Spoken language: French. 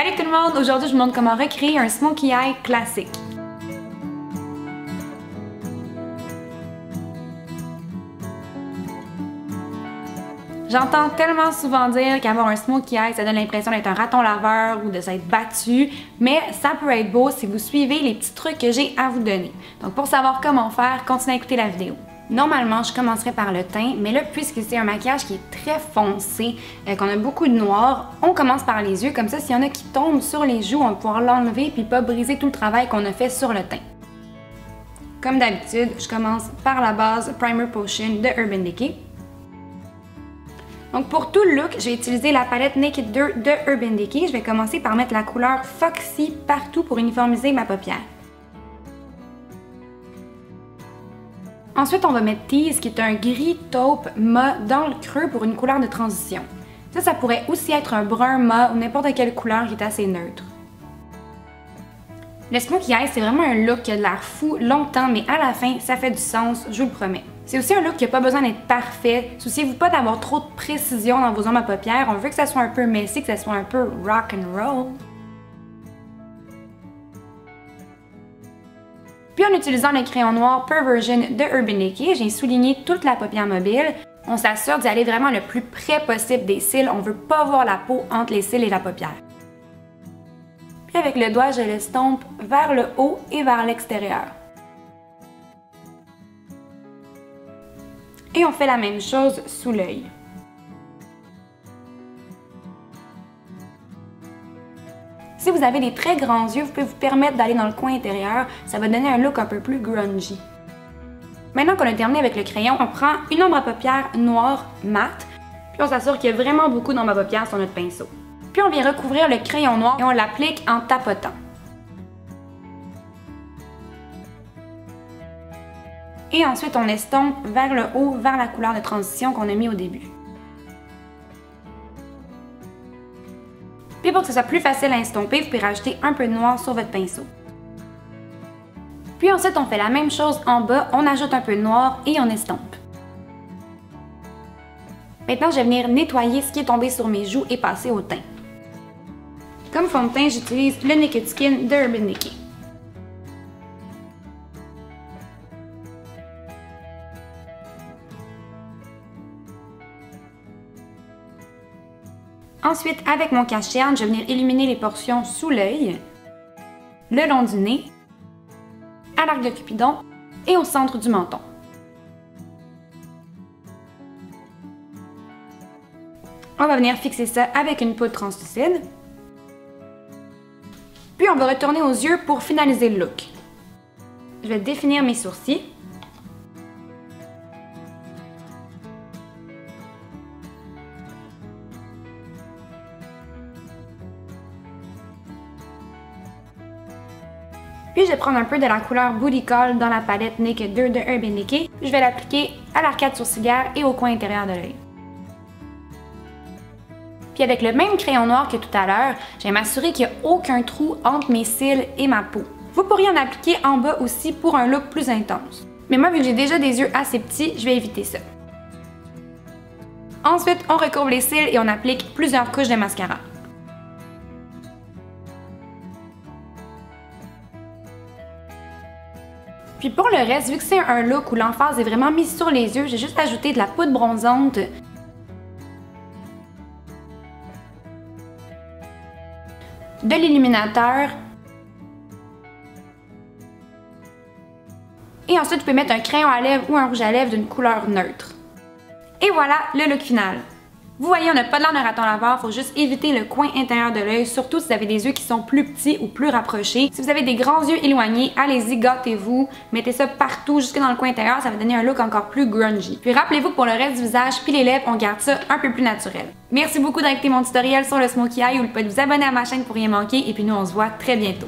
Salut tout le monde! Aujourd'hui, je vous montre comment recréer un smokey eye classique. J'entends tellement souvent dire qu'avoir un smokey eye, ça donne l'impression d'être un raton laveur ou de s'être battu, mais ça peut être beau si vous suivez les petits trucs que j'ai à vous donner. Donc pour savoir comment faire, continuez à écouter la vidéo. Normalement, je commencerai par le teint, mais là, puisque c'est un maquillage qui est très foncé, qu'on a beaucoup de noir, on commence par les yeux, comme ça, s'il y en a qui tombent sur les joues, on va pouvoir l'enlever puis pas briser tout le travail qu'on a fait sur le teint. Comme d'habitude, je commence par la base Primer Potion de Urban Decay. Donc pour tout le look, j'ai utilisé la palette Naked 2 de Urban Decay. Je vais commencer par mettre la couleur Foxy partout pour uniformiser ma paupière. Ensuite, on va mettre Tease, qui est un gris taupe mat dans le creux pour une couleur de transition. Ça pourrait aussi être un brun mat ou n'importe quelle couleur qui est assez neutre. Le smokey eye, c'est vraiment un look qui a de l'air fou longtemps, mais à la fin, ça fait du sens, je vous le promets. C'est aussi un look qui n'a pas besoin d'être parfait. Souciez-vous pas d'avoir trop de précision dans vos ombres à paupières. On veut que ça soit un peu messy, que ça soit un peu rock and roll. Puis en utilisant le crayon noir Perversion de Urban Decay, j'ai souligné toute la paupière mobile. On s'assure d'y aller vraiment le plus près possible des cils. On veut pas voir la peau entre les cils et la paupière. Puis avec le doigt, je l'estompe vers le haut et vers l'extérieur. Et on fait la même chose sous l'œil. Si vous avez des très grands yeux, vous pouvez vous permettre d'aller dans le coin intérieur, ça va donner un look un peu plus grungy. Maintenant qu'on a terminé avec le crayon, on prend une ombre à paupières noire mat, puis on s'assure qu'il y a vraiment beaucoup d'ombre à paupières sur notre pinceau. Puis on vient recouvrir le crayon noir et on l'applique en tapotant. Et ensuite, on estompe vers le haut, vers la couleur de transition qu'on a mis au début. Puis pour que ce soit plus facile à estomper, vous pouvez rajouter un peu de noir sur votre pinceau. Puis ensuite, on fait la même chose en bas, on ajoute un peu de noir et on estompe. Maintenant, je vais venir nettoyer ce qui est tombé sur mes joues et passer au teint. Comme fond de teint, j'utilise le Naked Skin de Urban Decay. Ensuite, avec mon cache-cerne, je vais venir illuminer les portions sous l'œil, le long du nez, à l'arc de Cupidon et au centre du menton. On va venir fixer ça avec une poudre translucide. Puis on va retourner aux yeux pour finaliser le look. Je vais définir mes sourcils. Puis je vais prendre un peu de la couleur Booty Call dans la palette Naked 2 de Urban Decay. Je vais l'appliquer à l'arcade sourcilière et au coin intérieur de l'œil. Puis avec le même crayon noir que tout à l'heure, je vais m'assurer qu'il n'y a aucun trou entre mes cils et ma peau. Vous pourriez en appliquer en bas aussi pour un look plus intense. Mais moi, vu que j'ai déjà des yeux assez petits, je vais éviter ça. Ensuite, on recourbe les cils et on applique plusieurs couches de mascara. Puis pour le reste, vu que c'est un look où l'emphase est vraiment mise sur les yeux, j'ai juste ajouté de la poudre bronzante, de l'illuminateur, et ensuite vous pouvez mettre un crayon à lèvres ou un rouge à lèvres d'une couleur neutre. Et voilà le look final. Vous voyez, on n'a pas l'air d'un raton laveur, il faut juste éviter le coin intérieur de l'œil, surtout si vous avez des yeux qui sont plus petits ou plus rapprochés. Si vous avez des grands yeux éloignés, allez-y, gâtez-vous, mettez ça partout jusque dans le coin intérieur, ça va donner un look encore plus grungy. Puis rappelez-vous que pour le reste du visage puis les lèvres, on garde ça un peu plus naturel. Merci beaucoup d'avoir écouté mon tutoriel sur le smokey eye, n'oubliez pas de vous abonner à ma chaîne pour rien manquer et puis nous on se voit très bientôt.